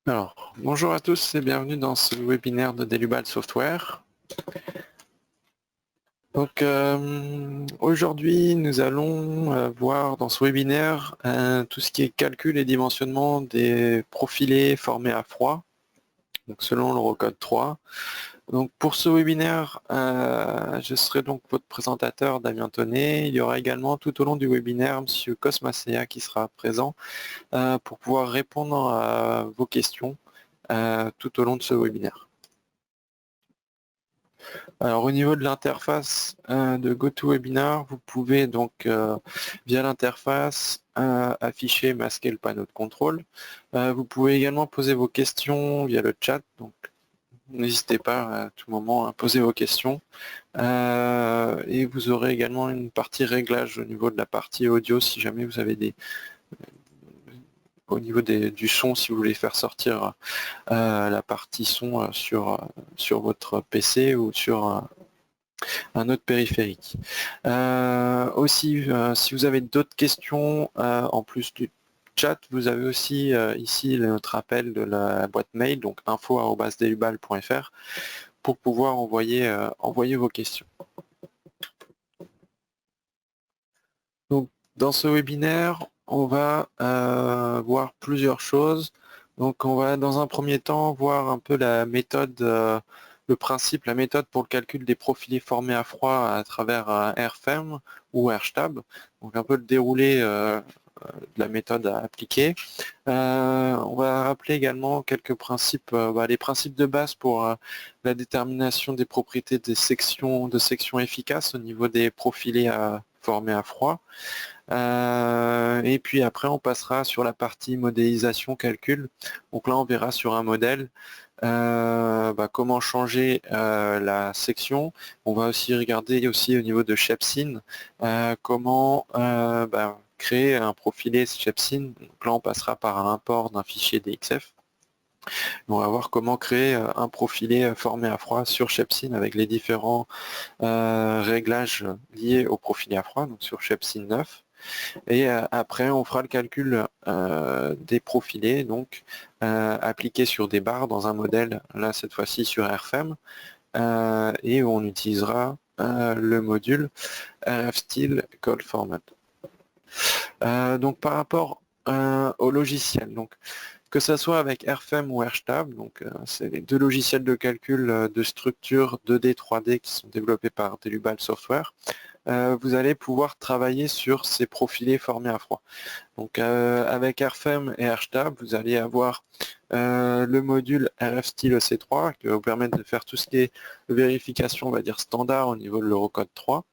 Alors, bonjour à tous et bienvenue dans ce webinaire de Delubal Software. Donc, aujourd'hui, nous allons voir dans ce webinaire tout ce qui est calcul et dimensionnement des profilés formés à froid, donc selon l'Eurocode 3. Donc, pour ce webinaire, je serai donc votre présentateur Damien Tonnet. Il y aura également tout au long du webinaire M. Cosmacea qui sera présent pour pouvoir répondre à vos questions tout au long de ce webinaire. Alors au niveau de l'interface de GoToWebinar, vous pouvez donc via l'interface afficher, masquer le panneau de contrôle. Vous pouvez également poser vos questions via le chat, donc n'hésitez pas à tout moment à poser vos questions. Et vous aurez également une partie réglage au niveau de la partie audio si jamais vous avez au niveau du son, si vous voulez faire sortir la partie son sur votre PC ou sur un autre périphérique. Aussi, si vous avez d'autres questions en plus du chat, vous avez aussi ici notre appel de la boîte mail, donc info@delubal.fr, pour pouvoir envoyer vos questions. Donc, dans ce webinaire, on va voir plusieurs choses. Donc, on va dans un premier temps voir un peu la méthode, le principe, la méthode pour le calcul des profilés formés à froid à travers RFEM ou RSTAB. Donc, un peu le déroulé de la méthode à appliquer. On va rappeler également quelques principes, les principes de base pour la détermination des propriétés de sections efficaces au niveau des profilés formés à froid. Et puis après, on passera sur la partie modélisation calcul. Donc là, on verra sur un modèle comment changer la section. On va aussi regarder aussi au niveau de Shepsyn comment créer un profilé Shepsyn. Donc là, on passera par l'import d'un fichier DXF. On va voir comment créer un profilé formé à froid sur Shepsyn avec les différents réglages liés au profilé à froid, donc sur Shepsyn 9. Et après, on fera le calcul des profilés, donc appliqués sur des barres dans un modèle, là cette fois-ci sur RFEM, et on utilisera le module RFStyle Code Format. Donc par rapport au logiciel, donc que ce soit avec RFEM ou RSTAB, donc c'est les deux logiciels de calcul de structure 2D, 3D qui sont développés par Delubal Software. Vous allez pouvoir travailler sur ces profilés formés à froid. Donc avec RFEM et RSTAB, vous allez avoir le module RFStyle EC3 qui va vous permettre de faire tout ce qui est vérification, on va dire standard au niveau de l'Eurocode 3.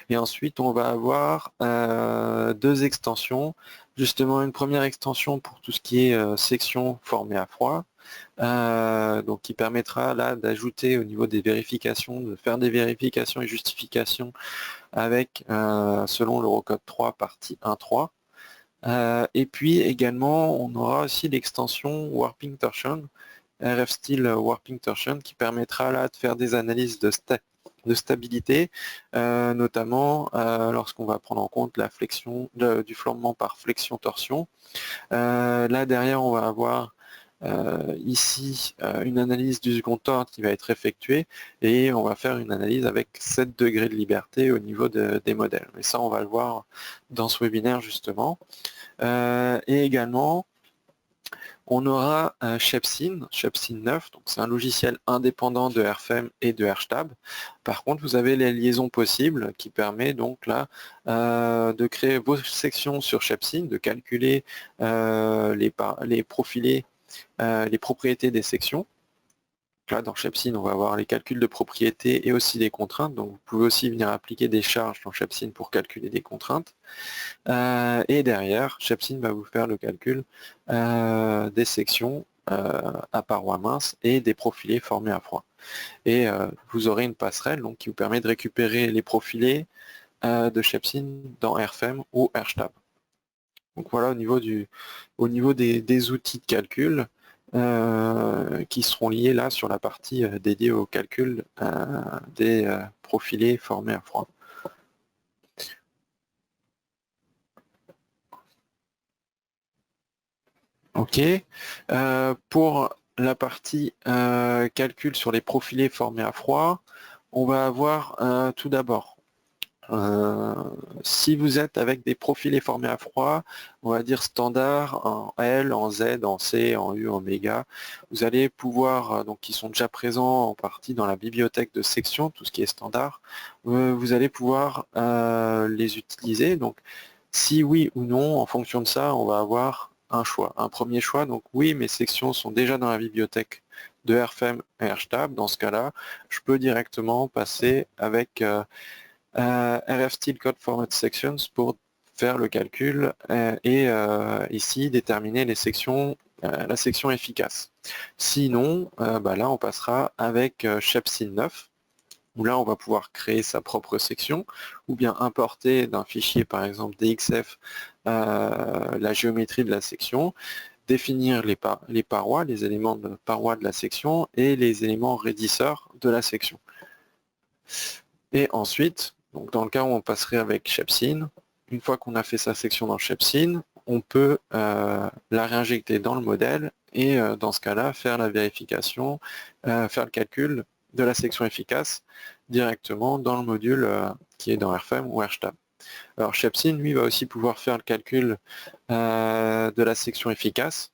Et ensuite, on va avoir deux extensions. Justement, une première extension pour tout ce qui est section formée à froid, donc qui permettra là d'ajouter au niveau des vérifications, de faire des vérifications et justifications avec, selon l'Eurocode 3, partie 1.3. Et puis également, on aura aussi l'extension Warping Torsion, RFStyle Warping Torsion, qui permettra là de faire des analyses de stabilité, notamment lorsqu'on va prendre en compte la flexion du flambement par flexion-torsion. Là derrière, on va avoir ici une analyse du second tort qui va être effectuée et on va faire une analyse avec 7 degrés de liberté au niveau des modèles. Et ça, on va le voir dans ce webinaire justement. Et également, on aura Shepsyn 9, donc c'est un logiciel indépendant de RFEM et de RSTAB. Par contre, vous avez les liaisons possibles qui permet donc là de créer vos sections sur Shepsyn, de calculer les profilés, les propriétés des sections. Là, dans Shepsyn, on va avoir les calculs de propriétés et aussi des contraintes. Donc, vous pouvez aussi venir appliquer des charges dans Shepsyn pour calculer des contraintes. Et derrière, Shepsyn va vous faire le calcul des sections à parois minces et des profilés formés à froid. Et vous aurez une passerelle donc, qui vous permet de récupérer les profilés de Shepsyn dans RFEM ou RSTAB. Donc voilà au niveau des outils de calcul qui seront liés là sur la partie dédiée au calcul des profilés formés à froid. Ok. Pour la partie calcul sur les profilés formés à froid, on va avoir tout d'abord, si vous êtes avec des profilés formés à froid, on va dire standard en L, en Z, en C, en U, en méga, vous allez pouvoir, donc qui sont déjà présents en partie dans la bibliothèque de section, tout ce qui est standard, vous allez pouvoir les utiliser. Donc si oui ou non, en fonction de ça, on va avoir un choix. Un premier choix, donc oui, mes sections sont déjà dans la bibliothèque de RFEM et RSTAB. Dans ce cas-là, je peux directement passer avec RFStyle Code Format Sections pour faire le calcul et ici déterminer les sections, la section efficace. Sinon, bah là on passera avec Shepsyn 9 où là on va pouvoir créer sa propre section ou bien importer d'un fichier par exemple DXF la géométrie de la section, définir les parois, les éléments de parois de la section et les éléments raidisseurs de la section. Et ensuite, donc dans le cas où on passerait avec Shepsyn, une fois qu'on a fait sa section dans Shepsyn, on peut la réinjecter dans le modèle et dans ce cas-là faire la vérification, faire le calcul de la section efficace directement dans le module qui est dans RFEM ou RSTAB. Alors Shepsyn, lui, va aussi pouvoir faire le calcul de la section efficace.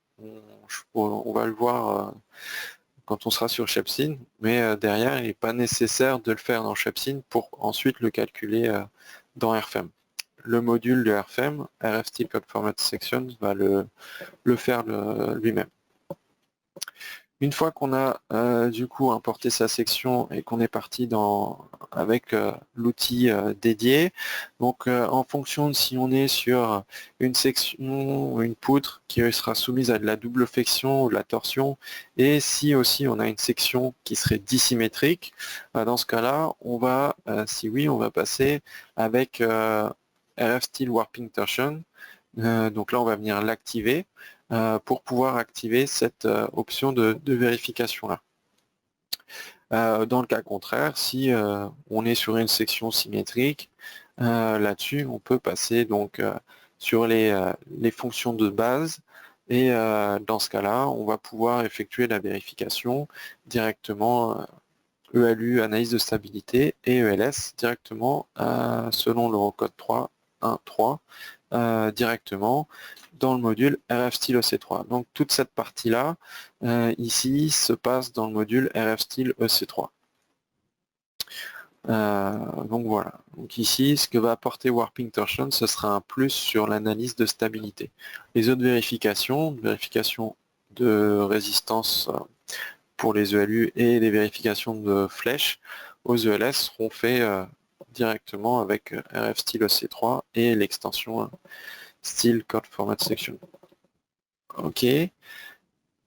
On va le voir quand on sera sur Shepsyn, mais derrière, il n'est pas nécessaire de le faire dans Shepsyn pour ensuite le calculer dans RFEM. Le module de RFEM, RFStyle Code Format Sections, va le faire lui-même. Une fois qu'on a du coup importé sa section et qu'on est parti avec l'outil dédié, donc en fonction de si on est sur une section ou une poutre qui sera soumise à de la double flexion ou de la torsion, et si aussi on a une section qui serait dissymétrique, dans ce cas-là, on va, si oui, on va passer avec RFStyle Warping Torsion. Donc là, on va venir l'activer pour pouvoir activer cette option de vérification-là. Dans le cas contraire, si on est sur une section symétrique, là-dessus, on peut passer donc sur les fonctions de base et dans ce cas-là, on va pouvoir effectuer la vérification directement ELU, analyse de stabilité, et ELS directement selon l'Eurocode 3.1.3 directement dans le module RFStyle EC3. Donc toute cette partie-là, ici, se passe dans le module RFStyle EC3. Donc voilà. Donc ici, ce que va apporter Warping Torsion, ce sera un plus sur l'analyse de stabilité. Les autres vérifications de résistance pour les ELU et les vérifications de flèches aux ELS seront faites directement avec RFStyle EC3 et l'extension Style Code Format Section. Ok.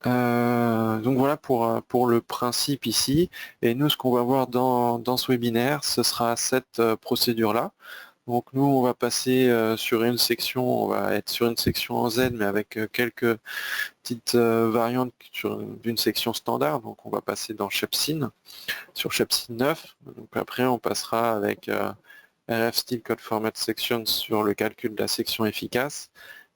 Donc voilà pour le principe ici. Et nous, ce qu'on va voir dans ce webinaire, ce sera cette procédure-là. Donc nous, on va passer sur une section, on va être sur une section en Z, mais avec quelques petites variantes d'une section standard. Donc on va passer dans Shepsyn, sur Shepsyn 9. Donc après, on passera avec RFStyle Code Format Section sur le calcul de la section efficace.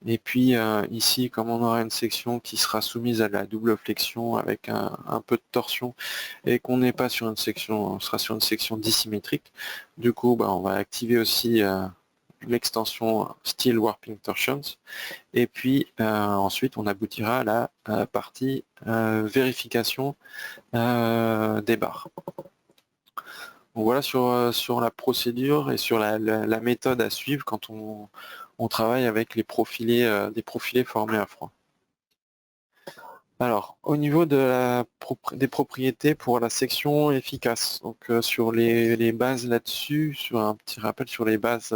Et puis ici, comme on aura une section qui sera soumise à la double flexion avec un peu de torsion et qu'on n'est pas sur une section, on sera sur une section dissymétrique, du coup bah, on va activer aussi l'extension Style Warping Torsions et puis ensuite on aboutira à la partie vérification des barres. Donc voilà sur la procédure et sur la méthode à suivre quand on travaille avec les profilés, des profilés formés à froid. Alors, au niveau des propriétés pour la section efficace, donc sur les bases là-dessus, sur un petit rappel sur les bases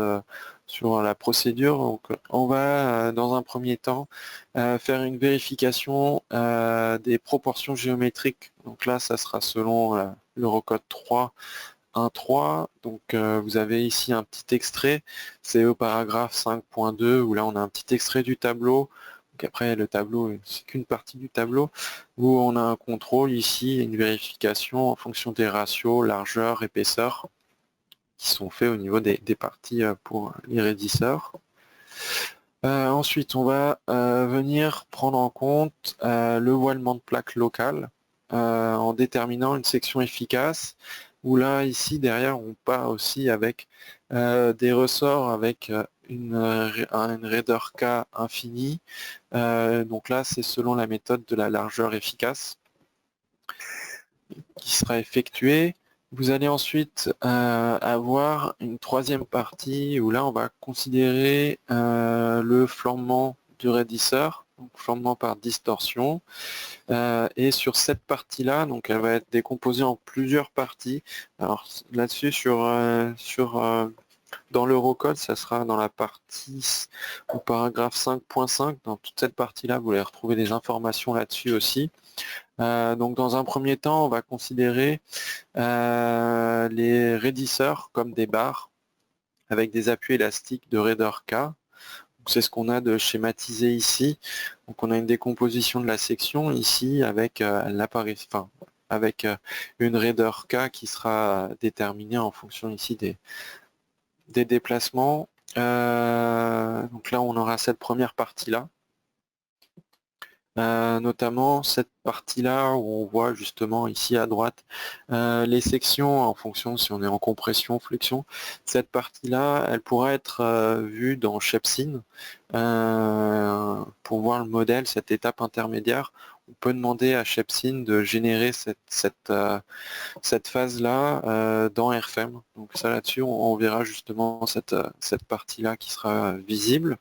sur la procédure, donc on va dans un premier temps faire une vérification des proportions géométriques. Donc là, ça sera selon l'Eurocode 3.1.3. Donc vous avez ici un petit extrait, c'est au paragraphe 5.2 où là on a un petit extrait du tableau. Donc après le tableau, c'est qu'une partie du tableau, où on a un contrôle ici, une vérification en fonction des ratios, largeur, épaisseur, qui sont faits au niveau des parties pour les raidisseurs. Ensuite, on va venir prendre en compte le voilement de plaque local en déterminant une section efficace, où là, ici, derrière, on part aussi avec des ressorts avec une raideur K infinie. Donc là, c'est selon la méthode de la largeur efficace qui sera effectuée. Vous allez ensuite avoir une troisième partie où là on va considérer le flambement du raidisseur, donc flambement par distorsion. Et sur cette partie-là, donc elle va être décomposée en plusieurs parties. Alors là-dessus, dans l'Eurocode, ça sera dans la partie au paragraphe 5.5. Dans toute cette partie-là, vous allez retrouver des informations là-dessus aussi. Donc dans un premier temps, on va considérer les raidisseurs comme des barres avec des appuis élastiques de raideur K. C'est ce qu'on a de schématisé ici. Donc on a une décomposition de la section ici avec avec une raideur K qui sera déterminée en fonction ici des déplacements. Donc là on aura cette première partie-là. Notamment cette partie-là où on voit justement ici à droite les sections en fonction si on est en compression, flexion. Cette partie-là, elle pourra être vue dans Shepsyn pour voir le modèle, cette étape intermédiaire. On peut demander à Shepsyn de générer cette phase-là dans RFEM. Donc ça là-dessus, on verra justement cette partie-là qui sera visible.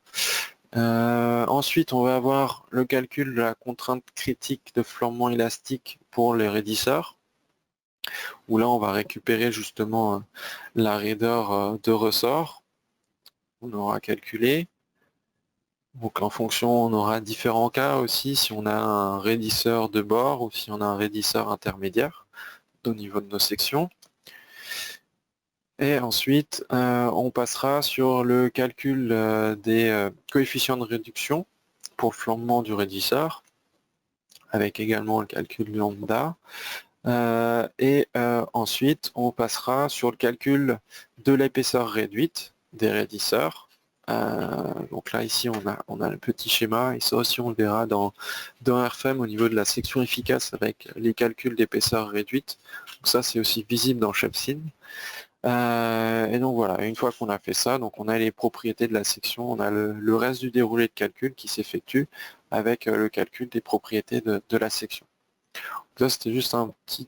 Ensuite, on va avoir le calcul de la contrainte critique de flambement élastique pour les raidisseurs, où là, on va récupérer justement la raideur de ressort. On aura calculé. Donc en fonction, on aura différents cas aussi, si on a un raidisseur de bord ou si on a un raidisseur intermédiaire au niveau de nos sections. Et ensuite, on passera sur le calcul des coefficients de réduction pour le flambement du raidisseur, avec également le calcul lambda. Ensuite, on passera sur le calcul de l'épaisseur réduite des raidisseurs. Donc là, ici, on a le petit schéma, et ça aussi, on le verra dans RFEM au niveau de la section efficace avec les calculs d'épaisseur réduite. Donc ça, c'est aussi visible dans Shepsyn. Et donc voilà, une fois qu'on a fait ça, donc on a les propriétés de la section, on a le reste du déroulé de calcul qui s'effectue avec le calcul des propriétés de la section. Donc ça, c'était juste un petit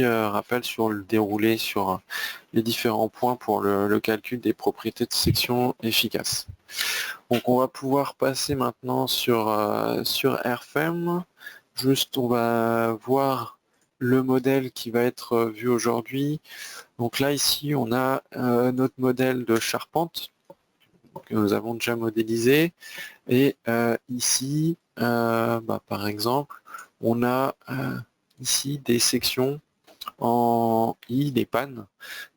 rappel sur le déroulé, sur les différents points pour le calcul des propriétés de section efficace. Donc on va pouvoir passer maintenant sur RFEM. Juste, on va voir le modèle qui va être vu aujourd'hui. Donc là, ici, on a notre modèle de charpente que nous avons déjà modélisé. Et ici, par exemple, on a ici des sections en I, des pannes,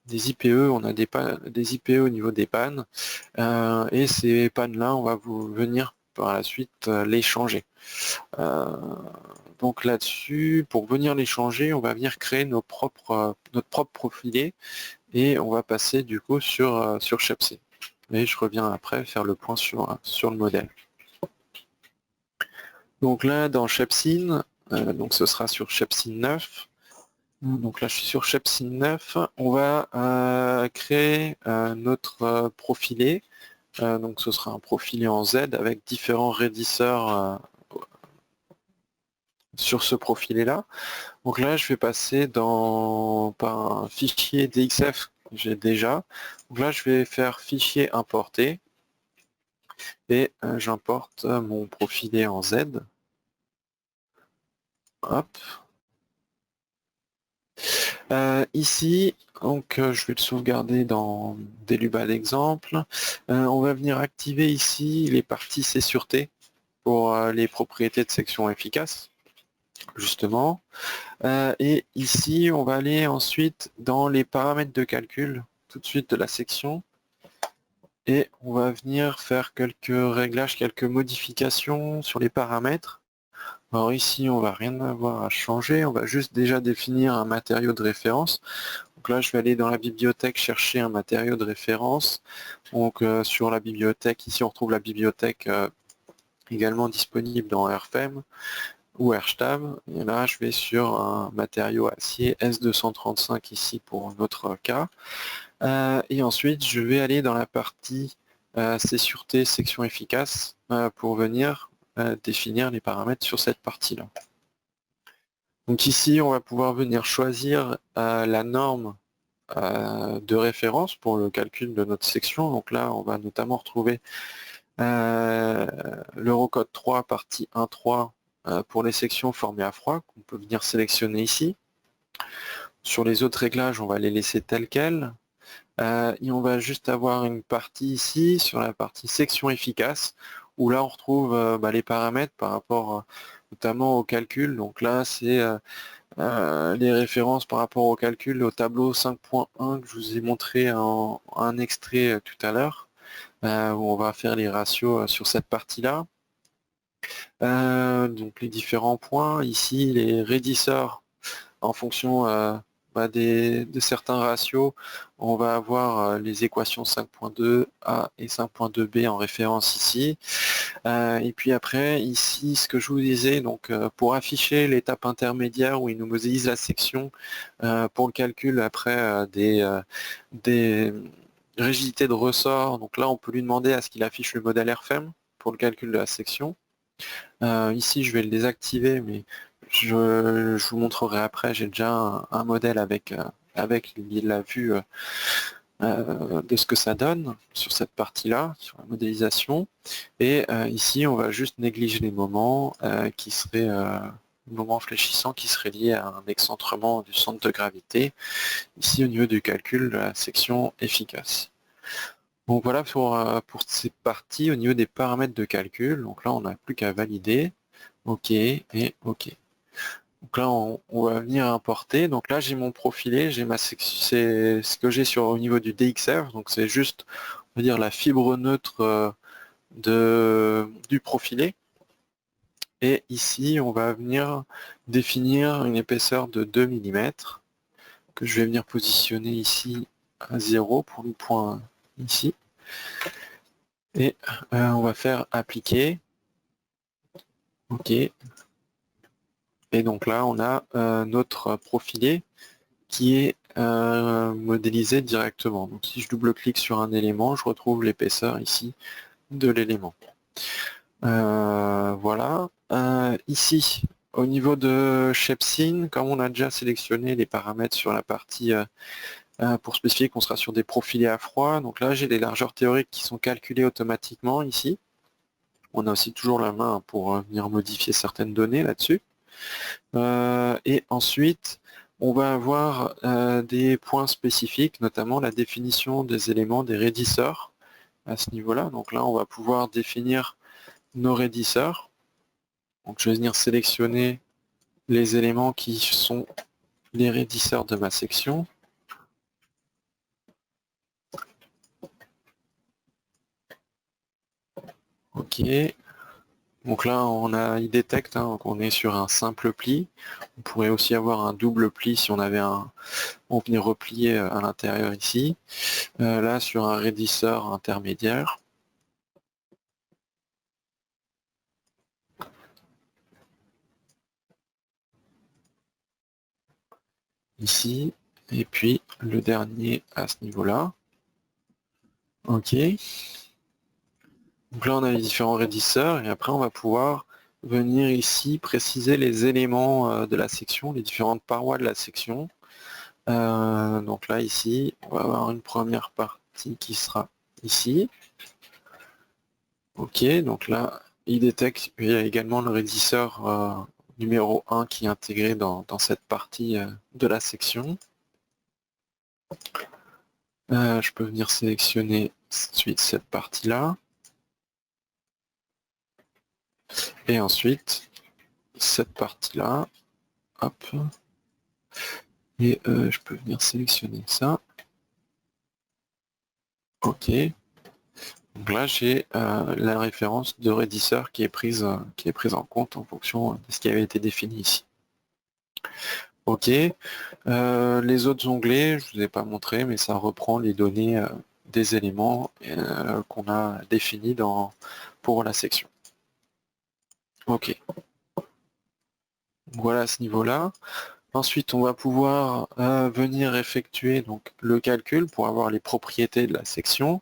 des IPE, on a des IPE au niveau des pannes, et ces pannes-là, on va venir par la suite les changer. Donc là-dessus, pour venir les changer, on va venir créer notre propre profilé, et on va passer du coup sur Shepsyn. Et je reviens après faire le point sur le modèle. Donc là, dans Shepsyn, donc ce sera sur Shepsyn 9. Donc là, je suis sur Shepsyn 9. On va créer notre profilé. Donc ce sera un profilé en Z avec différents raidisseurs sur ce profilé-là. Donc là, je vais passer par un fichier DXF que j'ai déjà. Donc là, je vais faire fichier importer. Et j'importe mon profilé en Z. Hop. Ici, donc je vais le sauvegarder dans Delubal exemple. On va venir activer ici les parties C sur T pour les propriétés de section efficace, justement. Et ici, on va aller ensuite dans les paramètres de calcul, tout de suite de la section. Et on va venir faire quelques réglages, quelques modifications sur les paramètres. Alors ici, on va rien avoir à changer, on va juste déjà définir un matériau de référence. Donc Donc là, je vais aller dans la bibliothèque chercher un matériau de référence. Donc sur la bibliothèque, ici on retrouve la bibliothèque également disponible dans RFEM ou RSTAB. Et là, je vais sur un matériau acier S235 ici pour notre cas. Et ensuite, je vais aller dans la partie C-Sûreté, section efficace, pour venir définir les paramètres sur cette partie-là. Donc ici, on va pouvoir venir choisir la norme de référence pour le calcul de notre section. Donc là, on va notamment retrouver l'Eurocode 3, partie 1.3 pour les sections formées à froid, qu'on peut venir sélectionner ici. Sur les autres réglages, on va les laisser tels quels. Et on va juste avoir une partie ici, sur la partie section efficace, où là on retrouve les paramètres par rapport notamment au calcul. Donc là, c'est les références par rapport au calcul au tableau 5.1 que je vous ai montré en un extrait tout à l'heure, où on va faire les ratios sur cette partie-là. Donc les différents points, ici les raidisseurs en fonction de certains ratios, on va avoir les équations 5.2a et 5.2b en référence ici. Et puis après, ici, ce que je vous disais, donc pour afficher l'étape intermédiaire où il nous modélise la section pour le calcul après des rigidités de ressort. Donc là, on peut lui demander à ce qu'il affiche le modèle RFEM pour le calcul de la section. Ici, je vais le désactiver, mais je vous montrerai après. J'ai déjà un modèle avec la vue de ce que ça donne sur cette partie-là, sur la modélisation. Et ici, on va juste négliger les moments qui seraient moments fléchissants qui seraient liés à un excentrement du centre de gravité, ici au niveau du calcul de la section efficace. Donc voilà pour ces parties au niveau des paramètres de calcul. Donc là, on n'a plus qu'à valider. OK et OK. Donc là, on va venir importer. Donc là, j'ai mon profilé, j'ai ma section, c'est ce que j'ai au niveau du DXF. Donc c'est juste, on va dire, la fibre neutre du profilé. Et ici, on va venir définir une épaisseur de 2 mm que je vais venir positionner ici à 0 pour le point ici. Et on va faire appliquer. OK. Et donc là, on a notre profilé qui est modélisé directement. Donc si je double-clique sur un élément, je retrouve l'épaisseur ici de l'élément. Voilà. Ici, au niveau de Shepsyn, comme on a déjà sélectionné les paramètres sur la partie pour spécifier qu'on sera sur des profilés à froid, donc là j'ai les largeurs théoriques qui sont calculées automatiquement ici. On a aussi toujours la main pour venir modifier certaines données là-dessus. Et ensuite, on va avoir des points spécifiques, notamment la définition des éléments des raidisseurs à ce niveau-là. Donc là, on va pouvoir définir nos raidisseurs. Donc je vais venir sélectionner les éléments qui sont les raidisseurs de ma section. OK. Donc là, il détecte qu'on est sur un simple pli. On pourrait aussi avoir un double pli si on avait on venait replier à l'intérieur ici. Là, sur un raidisseur intermédiaire. Ici, et puis le dernier à ce niveau-là. OK. Donc là, on a les différents raidisseurs, et après, on va pouvoir venir ici préciser les éléments de la section, les différentes parois de la section. Donc là, ici, on va avoir une première partie qui sera ici. OK, donc là, il détecte, il y a également le raidisseur numéro 1 qui est intégré dans cette partie de la section. Je peux venir sélectionner ensuite cette partie-là. Et ensuite, cette partie-là. Hop. Et je peux venir sélectionner ça. OK. Donc là, j'ai la référence de raidisseur qui est prise en compte en fonction de ce qui avait été défini ici. OK. Les autres onglets, je ne vous ai pas montré, mais ça reprend les données des éléments qu'on a définis pour la section. OK. Voilà à ce niveau-là. Ensuite, on va pouvoir venir effectuer donc, le calcul pour avoir les propriétés de la section.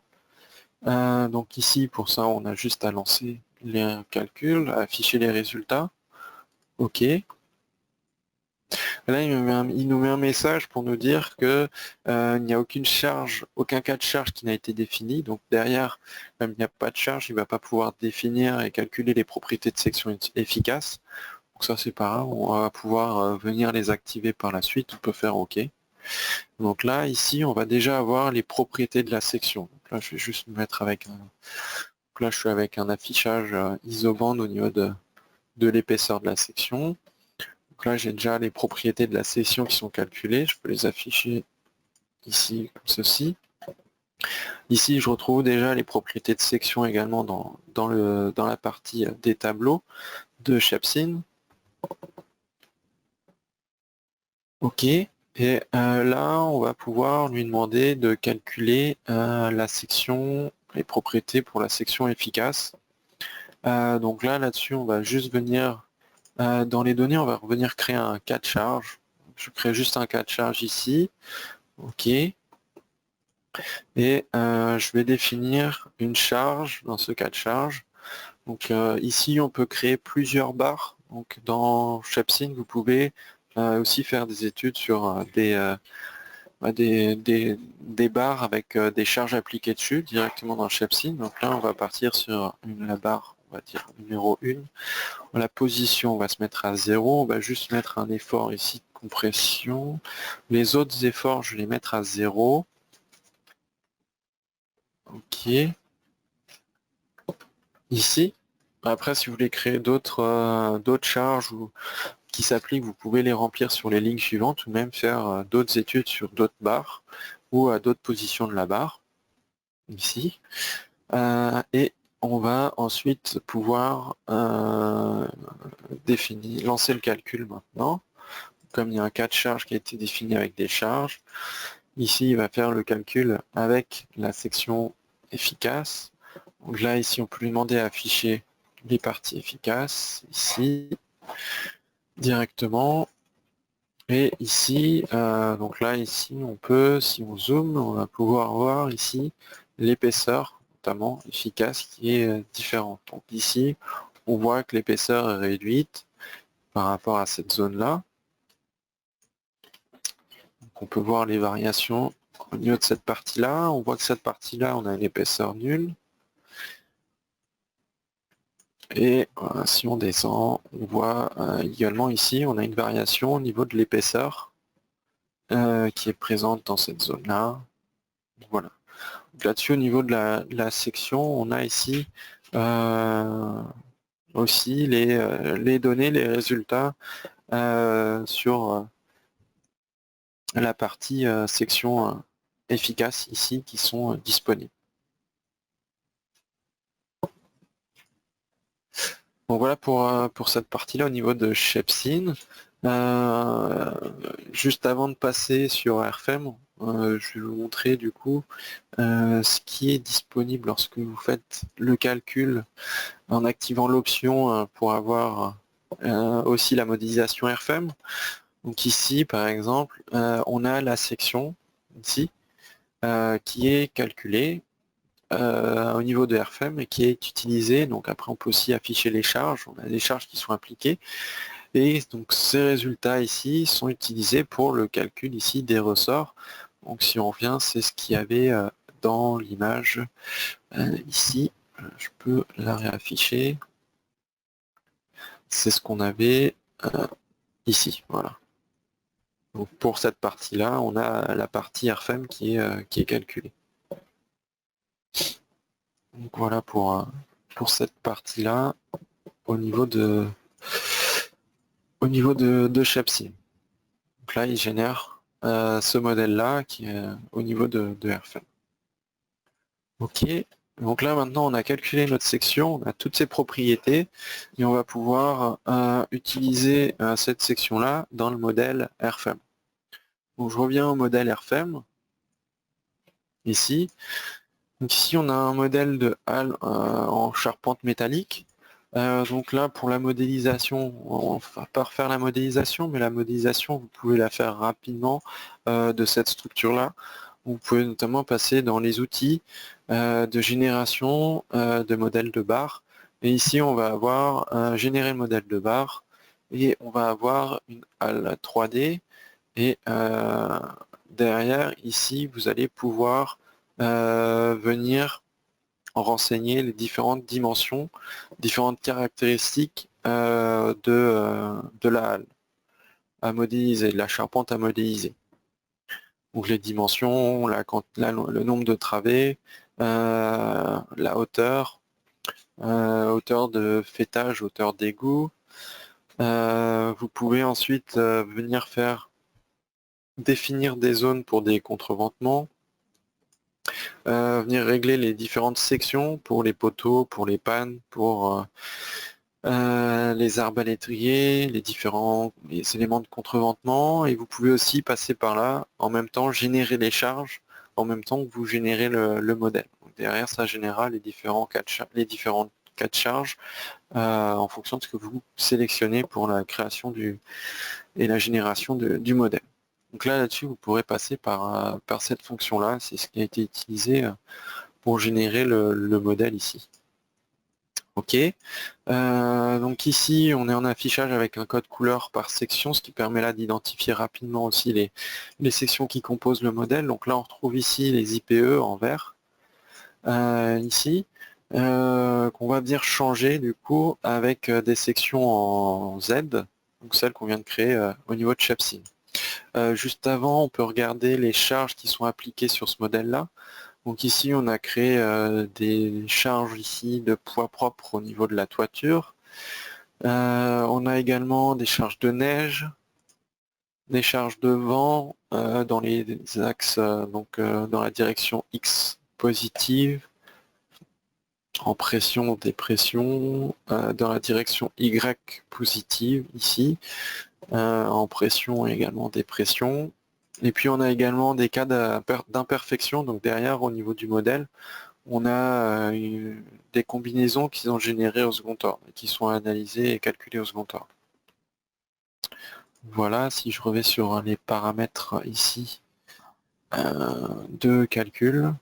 Donc ici, pour ça, on a juste à lancer les calculs, à afficher les résultats. OK. Là, il nous met un message pour nous dire que il n'y a aucune charge, aucun cas de charge qui n'a été défini. Donc derrière, comme il n'y a pas de charge, il ne va pas pouvoir définir et calculer les propriétés de section efficace. Donc ça, c'est pas grave, on va pouvoir venir les activer par la suite. On peut faire OK. Donc là, ici, on va déjà avoir les propriétés de la section. Donc là, je vais juste me mettre avec un... Donc là, je suis avec un affichage isoband au niveau de l'épaisseur de la section. Donc là, j'ai déjà les propriétés de la section qui sont calculées. Je peux les afficher ici, comme ceci. Ici, je retrouve déjà les propriétés de section également dans la partie des tableaux de Shepsyn. OK. Et là, on va pouvoir lui demander de calculer la section, les propriétés pour la section efficace. Donc là-dessus, on va juste venir dans les données, on va revenir créer un cas de charge. Je crée juste un cas de charge ici. OK. Et je vais définir une charge dans ce cas de charge. Donc ici, on peut créer plusieurs barres. Donc dans Shepsyn, vous pouvez aussi faire des études sur des barres avec des charges appliquées dessus directement dans Shepsyn. Donc là, on va partir sur la barre, on va dire numéro 1. La position, on va se mettre à 0. On va juste mettre un effort ici de compression. Les autres efforts, je vais les mettre à 0. OK. Ici. Après, si vous voulez créer d'autres charges qui s'appliquent, vous pouvez les remplir sur les lignes suivantes ou même faire d'autres études sur d'autres barres ou à d'autres positions de la barre. Ici. Et on va ensuite pouvoir lancer le calcul maintenant. Comme il y a un cas de charge qui a été défini avec des charges, ici il va faire le calcul avec la section efficace. Donc là ici on peut lui demander à afficher les parties efficaces, ici, directement. Et ici, donc là ici on peut, si on zoome, on va pouvoir voir ici l'épaisseur, notamment efficace, qui est différente. Donc ici, on voit que l'épaisseur est réduite par rapport à cette zone-là. Donc on peut voir les variations au niveau de cette partie-là. On voit que cette partie-là, on a une épaisseur nulle. Et si on descend, on voit également ici, on a une variation au niveau de l'épaisseur qui est présente dans cette zone-là. Voilà. Là-dessus, au niveau de la section, on a ici aussi les données, les résultats sur la partie section efficace ici qui sont disponibles. Bon voilà pour cette partie-là au niveau de Shepsyn. Juste avant de passer sur RFM, je vais vous montrer du coup ce qui est disponible lorsque vous faites le calcul en activant l'option pour avoir aussi la modélisation RFM. Donc ici par exemple, on a la section ici qui est calculée au niveau de RFM et qui est utilisé. Donc après on peut aussi afficher les charges, on a des charges qui sont appliquées et donc ces résultats ici sont utilisés pour le calcul ici des ressorts. Donc si on revient, c'est ce qu'il y avait dans l'image ici, je peux la réafficher, c'est ce qu'on avait ici, voilà. Donc pour cette partie-là, on a la partie RFM qui est calculée. Donc voilà pour cette partie-là au niveau de Shepsyn. Donc là, il génère ce modèle-là qui est au niveau de RFM. OK. Donc là maintenant on a calculé notre section, on a toutes ses propriétés et on va pouvoir utiliser cette section-là dans le modèle RFEM. Donc je reviens au modèle RFEM, ici. Donc ici on a un modèle de halle en charpente métallique. Donc là pour la modélisation, on va pas refaire la modélisation, mais la modélisation vous pouvez la faire rapidement de cette structure-là. Vous pouvez notamment passer dans les outils de génération de modèles de barres. Et ici, on va avoir générer le modèle de barre et on va avoir une halle 3D. Et derrière, ici, vous allez pouvoir venir renseigner les différentes dimensions, différentes caractéristiques de la halle à modéliser, de la charpente à modéliser. Donc les dimensions, le nombre de travées, la hauteur, hauteur de faîtage, hauteur d'égout. Vous pouvez ensuite venir définir des zones pour des contreventements, venir régler les différentes sections pour les poteaux, pour les pannes, pour les arbalétriers, les éléments de contreventement, et vous pouvez aussi passer par là, en même temps générer les charges, en même temps que vous générez le modèle. Donc derrière, ça générera les différents cas de charge en fonction de ce que vous sélectionnez pour la création et la génération du modèle. Donc là-dessus, vous pourrez passer par cette fonction-là, c'est ce qui a été utilisé pour générer le modèle ici. Ok, donc ici on est en affichage avec un code couleur par section, ce qui permet là d'identifier rapidement aussi les sections qui composent le modèle. Donc là on retrouve ici les IPE en vert, ici, qu'on va venir changer du coup avec des sections en Z, donc celles qu'on vient de créer au niveau de Shepsine. Juste avant, on peut regarder les charges qui sont appliquées sur ce modèle-là. Donc ici, on a créé des charges ici de poids propre au niveau de la toiture. On a également des charges de neige, des charges de vent dans les axes, dans la direction X positive, en pression, dépression, dans la direction Y positive ici, en pression et également dépression. Et puis on a également des cas d'imperfection, donc derrière au niveau du modèle, on a des combinaisons qui sont générées au second ordre, qui sont analysées et calculées au second ordre. Voilà, si je reviens sur les paramètres ici de calcul,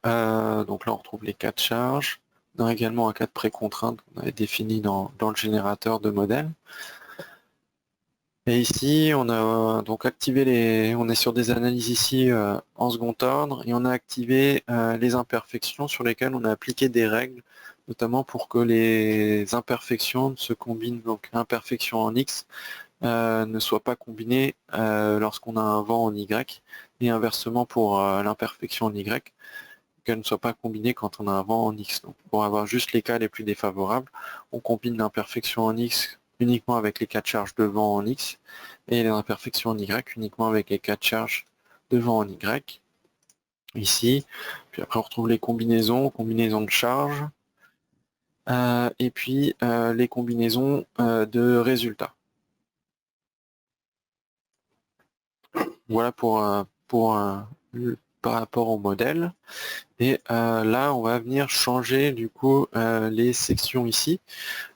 donc là on retrouve les cas de charge, on a également un cas de précontrainte qu'on avait défini dans le générateur de modèle. Et ici, on a donc activé on est sur des analyses ici en second ordre, et on a activé les imperfections sur lesquelles on a appliqué des règles, notamment pour que les imperfections se combinent, donc l'imperfection en X ne soit pas combinée lorsqu'on a un vent en Y, et inversement pour l'imperfection en Y, qu'elle ne soit pas combinée quand on a un vent en X. Donc pour avoir juste les cas les plus défavorables, on combine l'imperfection en X uniquement avec les cas de charge de vent en X, et l'imperfection en Y uniquement avec les cas de charge de vent en Y, ici. Puis après on retrouve les combinaisons de charge, et puis les combinaisons de résultats. Voilà par rapport au modèle. Et là, on va venir changer du coup les sections ici.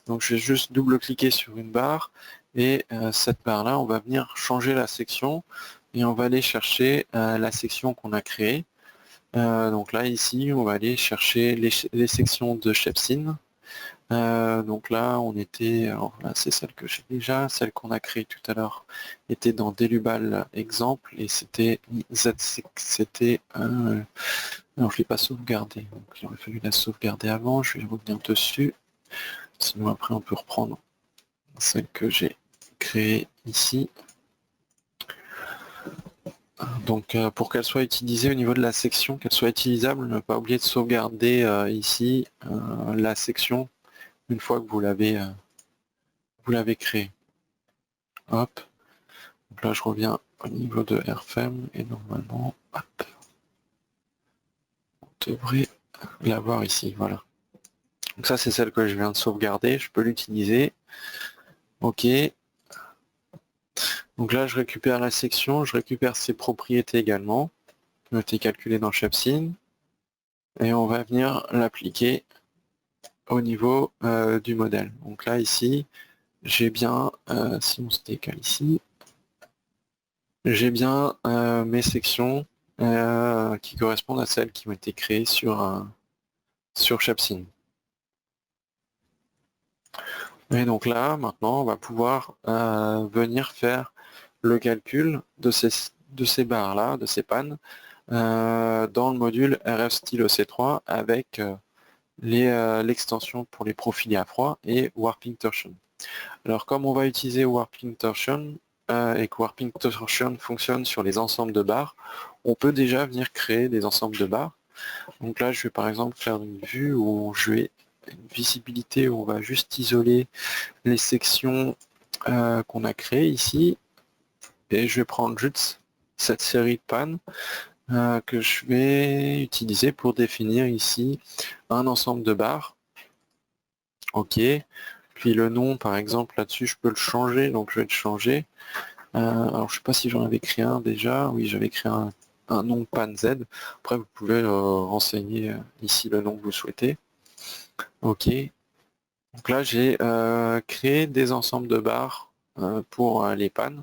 Donc je vais juste double-cliquer sur une barre, et cette barre-là, on va venir changer la section, et on va aller chercher la section qu'on a créée. Donc là, ici, on va aller chercher les sections de Shepsine. Donc là, alors là, c'est celle que j'ai déjà, celle qu'on a créée tout à l'heure était dans Delubal exemple, et c'était alors je l'ai pas sauvegardé, donc il aurait fallu la sauvegarder avant. Je vais revenir dessus, sinon après on peut reprendre celle que j'ai créée ici. Donc pour qu'elle soit utilisée au niveau de la section, qu'elle soit utilisable, ne pas oublier de sauvegarder ici la section une fois que vous l'avez créée. Hop. Donc là je reviens au niveau de RFEM, et normalement, hop. devrais l'avoir ici, voilà. Donc ça, c'est celle que je viens de sauvegarder, je peux l'utiliser. OK. Donc là, je récupère la section, je récupère ses propriétés également, qui ont été calculées dans Shapsin, et on va venir l'appliquer au niveau du modèle. Donc là, ici, j'ai bien, si on se décale ici, j'ai bien mes sections qui correspondent à celles qui ont été créées sur Shapsin. Et donc là, maintenant, on va pouvoir venir faire le calcul de ces barres-là, de ces pannes, dans le module RF Style EC3 avec l'extension pour les profilés à froid et Warping Torsion. Alors comme on va utiliser Warping Torsion et que Warping Torsion fonctionne sur les ensembles de barres, on peut déjà venir créer des ensembles de barres. Donc là, je vais par exemple faire une vue où je vais une visibilité où on va juste isoler les sections qu'on a créées ici, et je vais prendre juste cette série de pannes que je vais utiliser pour définir ici un ensemble de barres. OK. Puis le nom, par exemple, là-dessus, je peux le changer, donc je vais le changer. Alors, je sais pas si j'en avais créé un déjà. Oui, j'avais créé un nom pan Z. Après, vous pouvez renseigner ici le nom que vous souhaitez. OK. Donc là, j'ai créé des ensembles de barres pour les pannes.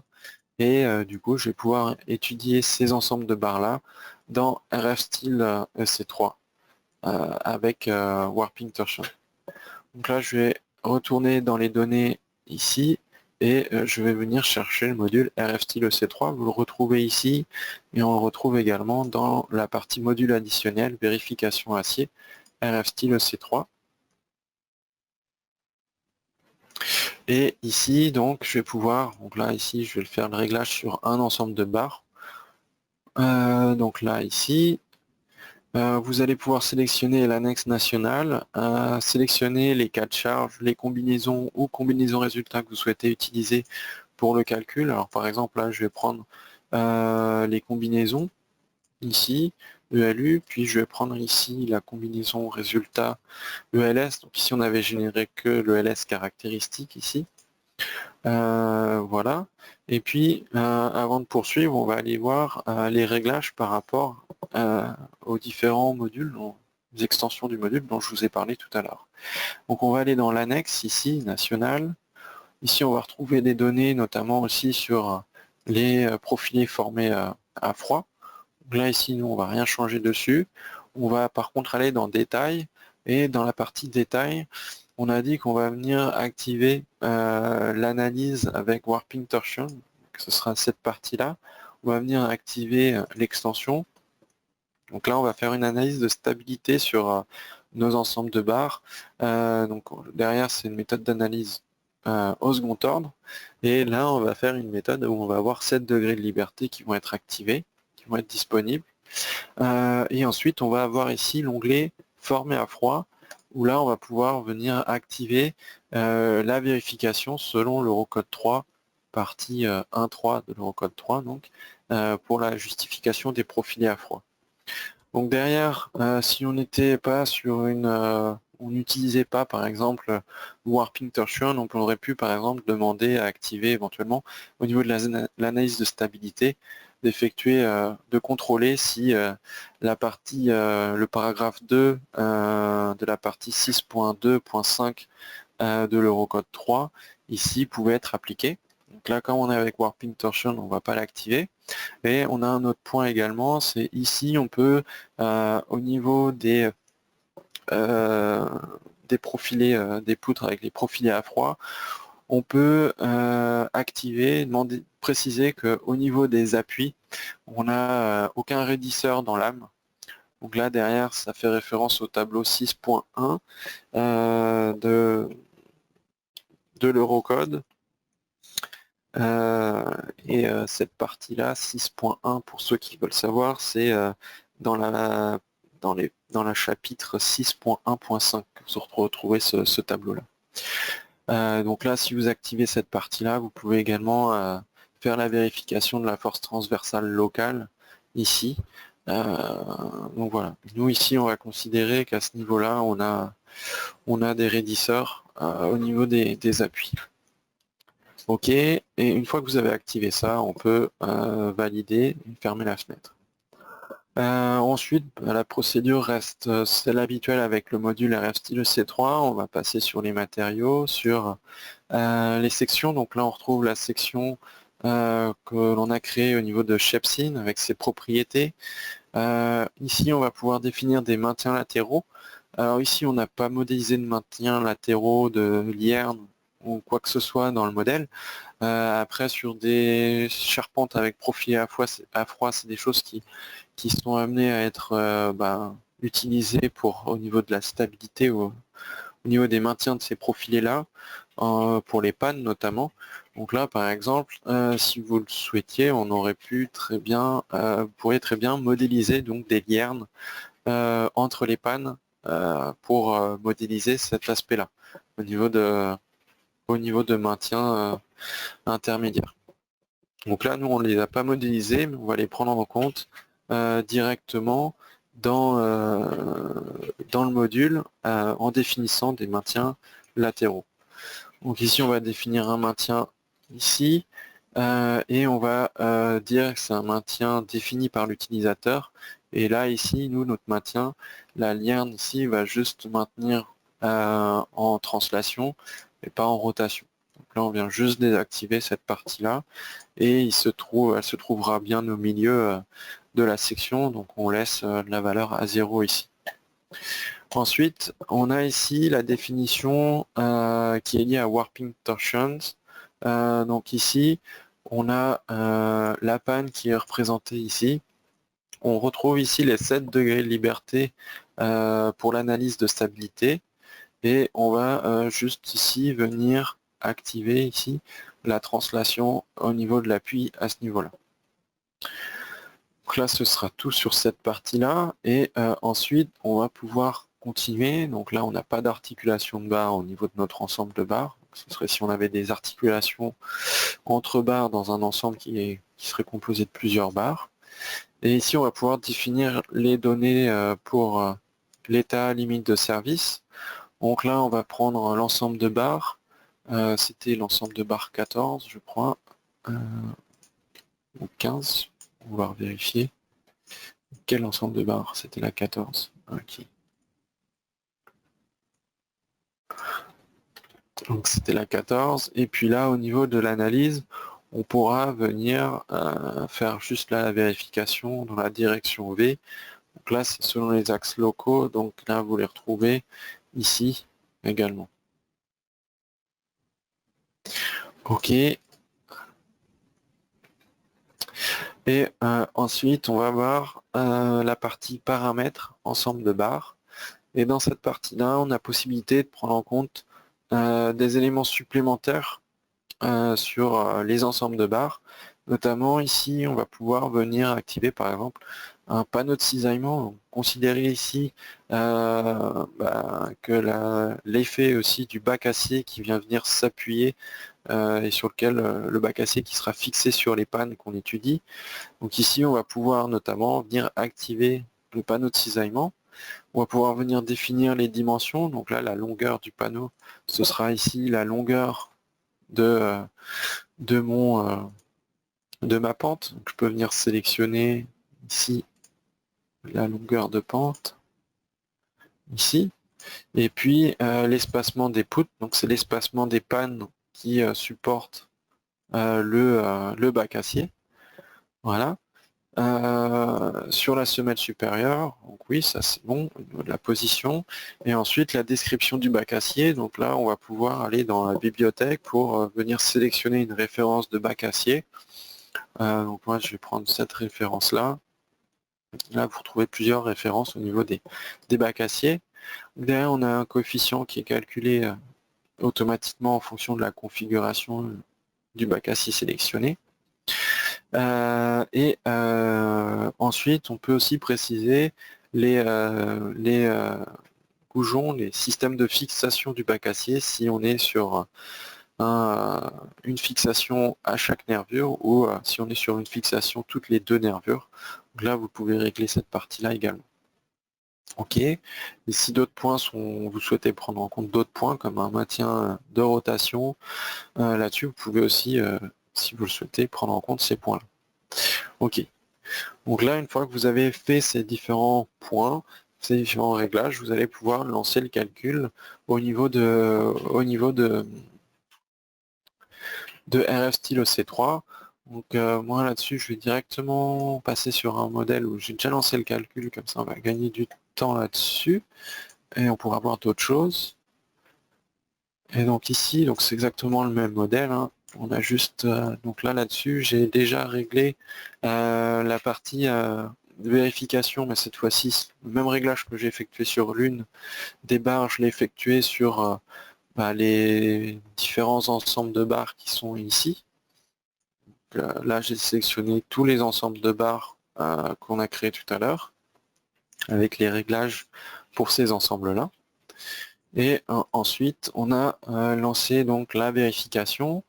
Et du coup, je vais pouvoir étudier ces ensembles de barres-là dans RF Style EC3 avec Warping Torsion. Donc là, je vais retourner dans les données ici et je vais venir chercher le module RF Style EC3. Vous le retrouvez ici et on le retrouve également dans la partie module additionnel, vérification acier, RF Style EC3. Et ici, donc, je vais pouvoir, donc là, ici, je vais faire le réglage sur un ensemble de barres. Donc là, ici, vous allez pouvoir sélectionner l'annexe nationale, sélectionner les cas de charge, les combinaisons ou combinaisons résultats que vous souhaitez utiliser pour le calcul. Alors par exemple, là, je vais prendre les combinaisons, ici, ELU, puis je vais prendre ici la combinaison résultat ELS. Donc ici, on avait généré que l'ELS caractéristique ici. Voilà. Et puis, avant de poursuivre, on va aller voir les réglages par rapport aux différents modules, aux extensions du module dont je vous ai parlé tout à l'heure. Donc on va aller dans l'annexe ici, national. Ici, on va retrouver des données, notamment aussi sur les profilés formés à froid. Donc là, ici, nous, on va rien changer dessus. On va par contre aller dans détail, et dans la partie détail, on a dit qu'on va venir activer l'analyse avec Warping Torsion. Ce sera cette partie-là. On va venir activer l'extension. Donc là, on va faire une analyse de stabilité sur nos ensembles de barres. Donc derrière, c'est une méthode d'analyse au second ordre. Et là, on va faire une méthode où on va avoir 7 degrés de liberté qui vont être activés, qui vont être disponibles. Et ensuite, on va avoir ici l'onglet Formé à froid, où là, on va pouvoir venir activer la vérification selon l'Eurocode 3, partie 1.3 de l'Eurocode 3, donc, pour la justification des profilés à froid. Donc derrière, si on n'était pas sur on n'utilisait pas par exemple Warping Torsion, on aurait pu par exemple demander à activer éventuellement au niveau de l'analyse de stabilité, d'effectuer, de contrôler si la partie, le paragraphe 2 de la partie 6.2.5 de l'Eurocode 3 ici pouvait être appliqué. Donc là, comme on est avec Warping Torsion, on ne va pas l'activer. Et on a un autre point également, c'est ici on peut, au niveau des profilés, des poutres avec les profilés à froid, on peut activer, préciser qu'au niveau des appuis, on n'a aucun raidisseur dans l'âme. Donc là derrière, ça fait référence au tableau 6.1 de l'Eurocode. Et cette partie-là, 6.1, pour ceux qui veulent savoir, c'est dans la chapitre 6.1.5 que vous retrouvez ce tableau-là. Donc là, si vous activez cette partie-là, vous pouvez également faire la vérification de la force transversale locale, ici, Donc voilà, nous ici on va considérer qu'à ce niveau-là on a des raidisseurs au niveau des appuis. OK, et une fois que vous avez activé ça, on peut valider et fermer la fenêtre. Ensuite, la procédure reste celle habituelle avec le module RF Style C3. On va passer sur les matériaux, sur les sections. Donc là, on retrouve la section que l'on a créée au niveau de Shepsyn avec ses propriétés. Ici, on va pouvoir définir des maintiens latéraux. Alors ici, on n'a pas modélisé de maintien latéraux, de lierne ou quoi que ce soit dans le modèle. Après, sur des charpentes avec profil à froid, c'est des choses qui sont amenées à être utilisées au niveau de la stabilité, au niveau des maintiens de ces profilés-là, pour les pannes notamment. Donc là, par exemple, si vous le souhaitiez, on aurait pu très bien, vous pourriez très bien modéliser donc des liernes entre les pannes pour modéliser cet aspect-là au niveau de maintien intermédiaire. Donc là, nous, on ne les a pas modélisés, mais on va les prendre en compte directement dans le module en définissant des maintiens latéraux. Donc ici, on va définir un maintien ici et on va dire que c'est un maintien défini par l'utilisateur. Et là, ici, nous, notre maintien, la lierne ici va juste maintenir en translation et pas en rotation. Donc là, on vient juste désactiver cette partie-là et elle se trouvera bien au milieu de la section. Donc on laisse la valeur à 0 ici. Ensuite, on a ici la définition qui est liée à Warping Torsions. Donc ici, on a la panne qui est représentée ici. On retrouve ici les 7 degrés de liberté pour l'analyse de stabilité. Et on va juste ici venir activer ici la translation au niveau de l'appui à ce niveau-là. Donc là, ce sera tout sur cette partie-là. Et ensuite, on va pouvoir continuer. Donc là, on n'a pas d'articulation de barres au niveau de notre ensemble de barres. Donc, ce serait si on avait des articulations entre barres dans un ensemble qui serait composé de plusieurs barres. Et ici, on va pouvoir définir les données pour l'état limite de service. Donc là, on va prendre l'ensemble de barres. C'était l'ensemble de barres 14, je crois. Ou 15. On va vérifier. Quel ensemble de barres? C'était la 14. Ok. Donc c'était la 14. Et puis là, au niveau de l'analyse, on pourra venir faire juste là la vérification dans la direction V. Donc là, c'est selon les axes locaux. Donc là, vous les retrouvez ici également. Ok. Et ensuite, on va voir la partie paramètres, ensemble de barres. Et dans cette partie-là, on a possibilité de prendre en compte des éléments supplémentaires sur les ensembles de barres. Notamment ici, on va pouvoir venir activer par exemple un panneau de cisaillement. Considérez ici que l'effet aussi du bac acier qui vient venir s'appuyer et sur lequel le bac acier qui sera fixé sur les pannes qu'on étudie. Donc ici, on va pouvoir notamment venir activer le panneau de cisaillement. On va pouvoir venir définir les dimensions. Donc là, la longueur du panneau, ce sera ici la longueur de ma pente. Donc, je peux venir sélectionner ici la longueur de pente, ici. Et puis l'espacement des poutres, donc c'est l'espacement des pannes qui supportent le bac acier. Voilà. Sur la semelle supérieure, donc oui, ça c'est bon, au niveau de la position. Et ensuite la description du bac acier, donc là on va pouvoir aller dans la bibliothèque pour venir sélectionner une référence de bac acier. Donc moi je vais prendre cette référence-là. Là vous retrouvez plusieurs références au niveau des bacs acier. Derrière on a un coefficient qui est calculé automatiquement en fonction de la configuration du bac acier sélectionné. Ensuite, on peut aussi préciser les goujons, les systèmes de fixation du bac acier si on est sur une fixation à chaque nervure ou si on est sur une fixation toutes les 2 nervures. Donc là, vous pouvez régler cette partie-là également. Ok. Et si d'autres points vous souhaitez prendre en compte d'autres points comme un maintien de rotation, là-dessus, vous pouvez aussi, si vous le souhaitez, prendre en compte ces points-là. Ok. Donc là, une fois que vous avez fait ces différents points, ces différents réglages, vous allez pouvoir lancer le calcul au niveau de RF stylo C3. Donc moi là-dessus, je vais directement passer sur un modèle où j'ai déjà lancé le calcul, comme ça on va gagner du temps là-dessus et on pourra voir d'autres choses. Et donc ici, donc c'est exactement le même modèle, hein. On a juste, donc là-dessus, j'ai déjà réglé la partie de vérification, mais cette fois-ci, le même réglage que j'ai effectué sur l'une des barres, je l'ai effectué sur les différents ensembles de barres qui sont ici. Là, j'ai sélectionné tous les ensembles de barres qu'on a créés tout à l'heure, avec les réglages pour ces ensembles-là. Et ensuite, on a lancé donc la vérification.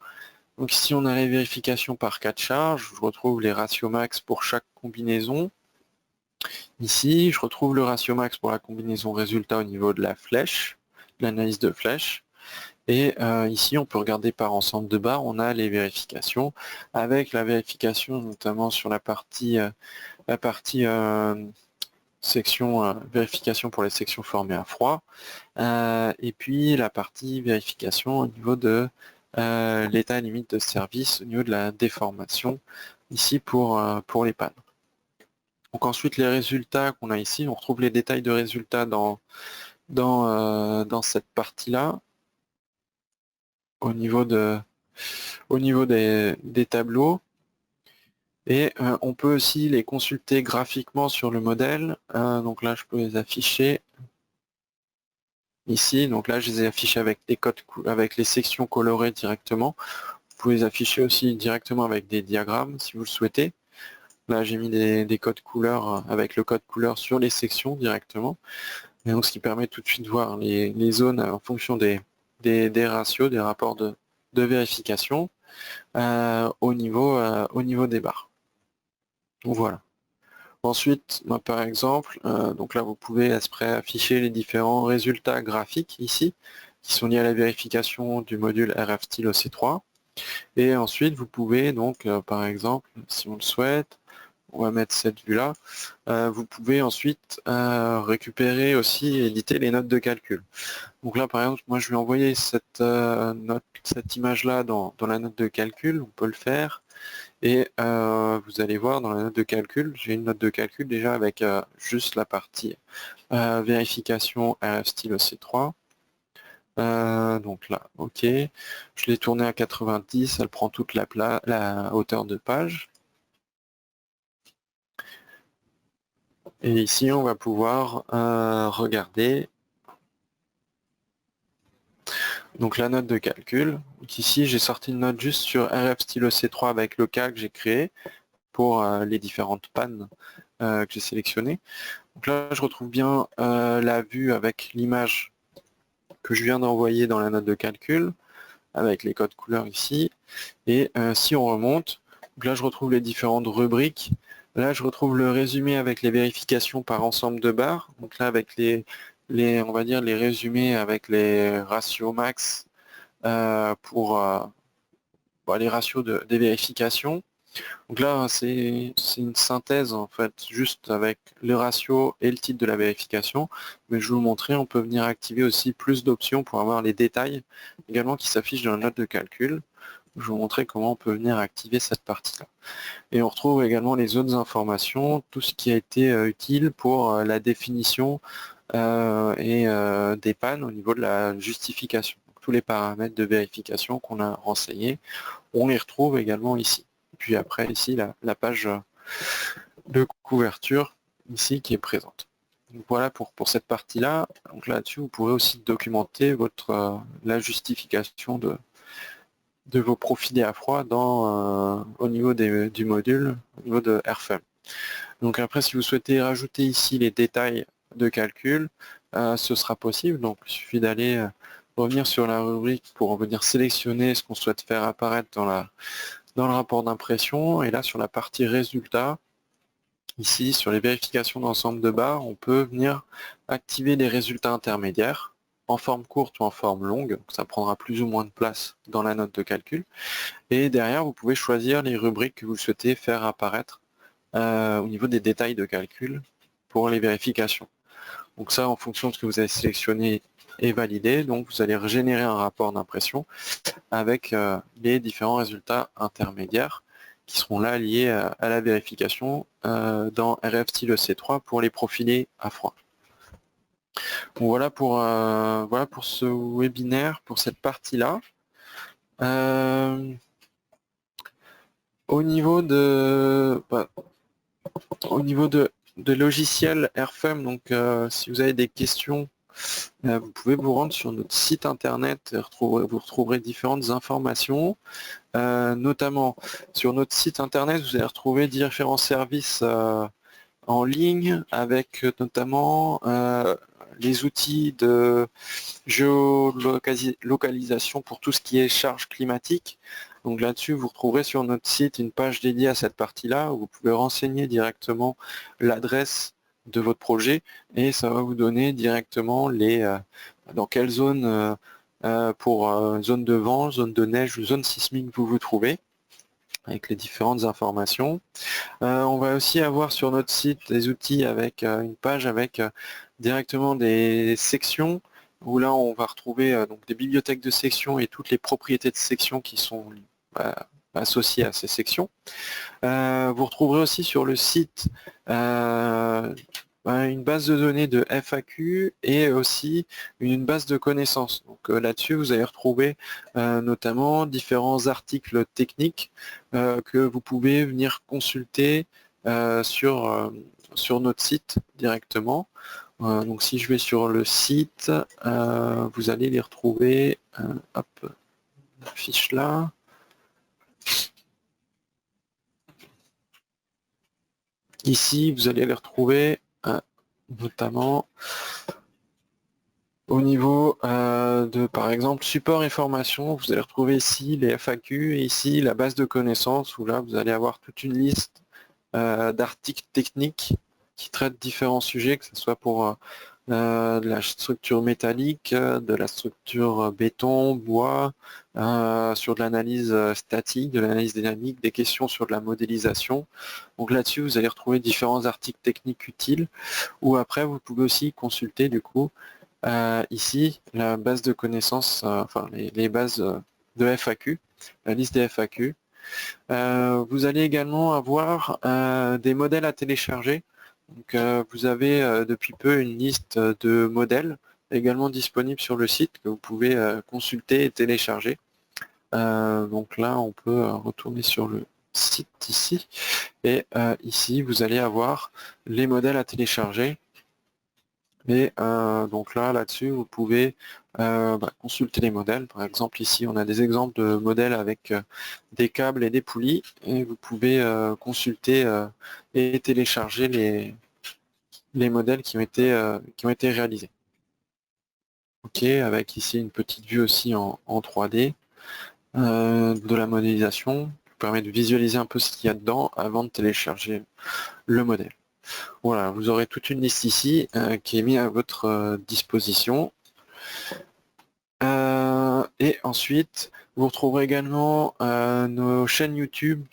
Donc ici, on a les vérifications par cas de charge. Je retrouve les ratios max pour chaque combinaison. Ici, je retrouve le ratio max pour la combinaison résultat au niveau de la flèche, de l'analyse de flèche. Et ici, on peut regarder par ensemble de barres, on a les vérifications, avec la vérification notamment sur la partie section vérification pour les sections formées à froid, et puis la partie vérification au niveau de l'état limite de service, au niveau de la déformation, ici pour les pannes. Donc ensuite, les résultats qu'on a ici, on retrouve les détails de résultats dans cette partie-là, au niveau des tableaux. Et on peut aussi les consulter graphiquement sur le modèle. Donc là, je peux les afficher ici. Donc là, je les ai affichés avec les codes, avec les sections colorées directement. Vous pouvez les afficher aussi directement avec des diagrammes si vous le souhaitez. Là, j'ai mis des codes couleurs avec le code couleur sur les sections directement. Et donc, ce qui permet tout de suite de voir les zones en fonction des ratios, des rapports de vérification au niveau des barres. Donc voilà. Ensuite, par exemple, donc là vous pouvez après afficher les différents résultats graphiques ici, qui sont liés à la vérification du module RF stylo C3. Et ensuite, vous pouvez donc, par exemple, si on le souhaite, on va mettre cette vue-là, vous pouvez ensuite récupérer aussi et éditer les notes de calcul. Donc là, par exemple, moi je vais envoyer cette image-là dans la note de calcul, on peut le faire. Et vous allez voir dans la note de calcul, j'ai une note de calcul déjà avec juste la partie vérification RF stylo C3. Donc là, ok. Je l'ai tourné à 90, elle prend toute la hauteur de page. Et ici, on va pouvoir regarder donc la note de calcul. Donc ici, j'ai sorti une note juste sur RF stylo C3 avec le cas que j'ai créé pour les différentes pannes que j'ai sélectionnées. Donc là, je retrouve bien la vue avec l'image que je viens d'envoyer dans la note de calcul, avec les codes couleurs ici. Et si on remonte, donc là, je retrouve les différentes rubriques. Là, je retrouve le résumé avec les vérifications par ensemble de barres. Donc là, avec on va dire, les résumés avec les ratios max pour les ratios des vérifications. Donc là, c'est une synthèse en fait, juste avec le ratio et le titre de la vérification. Mais je vais vous montrer, on peut venir activer aussi plus d'options pour avoir les détails également qui s'affichent dans la note de calcul. Je vais vous montrer comment on peut venir activer cette partie-là. Et on retrouve également les autres informations, tout ce qui a été utile pour la définition des pannes au niveau de la justification. Donc, tous les paramètres de vérification qu'on a renseignés, on les retrouve également ici. Puis après, ici, la page de couverture, ici, qui est présente. Donc voilà pour cette partie-là. Donc là-dessus, vous pourrez aussi documenter la justification de vos profilés à froid au niveau du module, au niveau de RFEM. Donc après, si vous souhaitez rajouter ici les détails de calcul, ce sera possible. Donc il suffit d'aller revenir sur la rubrique pour venir sélectionner ce qu'on souhaite faire apparaître dans le rapport d'impression. Et là, sur la partie résultats, ici, sur les vérifications d'ensemble de barres, on peut venir activer les résultats intermédiaires en forme courte ou en forme longue. Donc, ça prendra plus ou moins de place dans la note de calcul. Et derrière, vous pouvez choisir les rubriques que vous souhaitez faire apparaître au niveau des détails de calcul pour les vérifications. Donc ça, en fonction de ce que vous avez sélectionné et validé, donc vous allez régénérer un rapport d'impression avec les différents résultats intermédiaires qui seront là liés à la vérification dans RF style C3 pour les profilés à froid. Donc voilà pour ce webinaire, pour cette partie-là. Au niveau de logiciels Airfm, donc si vous avez des questions, vous pouvez vous rendre sur notre site internet et vous retrouverez différentes informations. Notamment sur notre site internet, vous allez retrouver différents services en ligne avec notamment les outils de géolocalisation pour tout ce qui est charge climatique. Donc là-dessus, vous retrouverez sur notre site une page dédiée à cette partie-là où vous pouvez renseigner directement l'adresse de votre projet et ça va vous donner directement dans quelle zone pour zone de vent, zone de neige ou zone sismique vous vous trouvez avec les différentes informations. On va aussi avoir sur notre site des outils avec une page avec directement des sections où là on va retrouver donc des bibliothèques de sections et toutes les propriétés de sections qui sont associées à ces sections. Vous retrouverez aussi sur le site une base de données de FAQ et aussi une base de connaissances. Donc là-dessus, vous allez retrouver notamment différents articles techniques que vous pouvez venir consulter sur notre site directement. Donc si je vais sur le site, vous allez les retrouver, hop, la fiche là. Ici, vous allez les retrouver notamment au niveau de, par exemple, support et formation. Vous allez retrouver ici les FAQ et ici la base de connaissances où là, vous allez avoir toute une liste d'articles techniques qui traitent différents sujets, que ce soit pour de la structure métallique, de la structure béton, bois, sur de l'analyse statique, de l'analyse dynamique, des questions sur de la modélisation. Donc là-dessus, vous allez retrouver différents articles techniques utiles, ou après, vous pouvez aussi consulter du coup ici la base de connaissances, enfin les bases de FAQ, la liste des FAQ. Vous allez également avoir des modèles à télécharger. Donc, vous avez depuis peu une liste de modèles également disponible sur le site que vous pouvez consulter et télécharger. Donc là, on peut retourner sur le site ici. Et ici, vous allez avoir les modèles à télécharger. Et donc là-dessus, vous pouvez consulter les modèles. Par exemple, ici, on a des exemples de modèles avec des câbles et des poulies. Et vous pouvez consulter et télécharger les modèles qui ont été réalisés. Ok, avec ici une petite vue aussi en 3D de la modélisation, qui permet de visualiser un peu ce qu'il y a dedans avant de télécharger le modèle. Voilà, vous aurez toute une liste ici qui est mise à votre disposition. Et ensuite, vous retrouverez également nos chaînes YouTube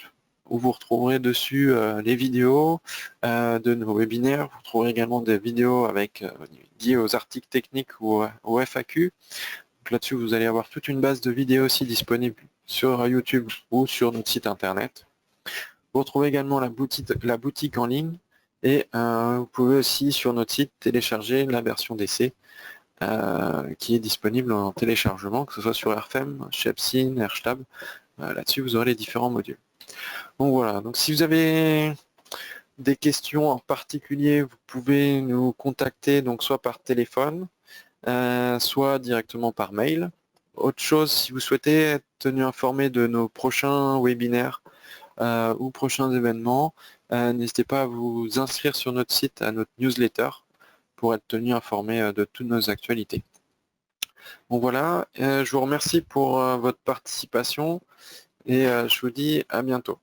où vous retrouverez dessus les vidéos de nos webinaires. Vous retrouverez également des vidéos avec liées aux articles techniques ou au FAQ. Là-dessus, vous allez avoir toute une base de vidéos aussi disponible sur YouTube ou sur notre site internet. Vous retrouvez également la boutique en ligne et vous pouvez aussi sur notre site télécharger la version d'essai qui est disponible en téléchargement, que ce soit sur Airfm, Shepsyn, Airstab. Là-dessus, vous aurez les différents modules. Donc voilà, donc si vous avez des questions en particulier, vous pouvez nous contacter donc soit par téléphone, soit directement par mail. Autre chose, si vous souhaitez être tenu informé de nos prochains webinaires ou prochains événements, n'hésitez pas à vous inscrire sur notre site à notre newsletter pour être tenu informé de toutes nos actualités. Bon voilà, je vous remercie pour votre participation et je vous dis à bientôt.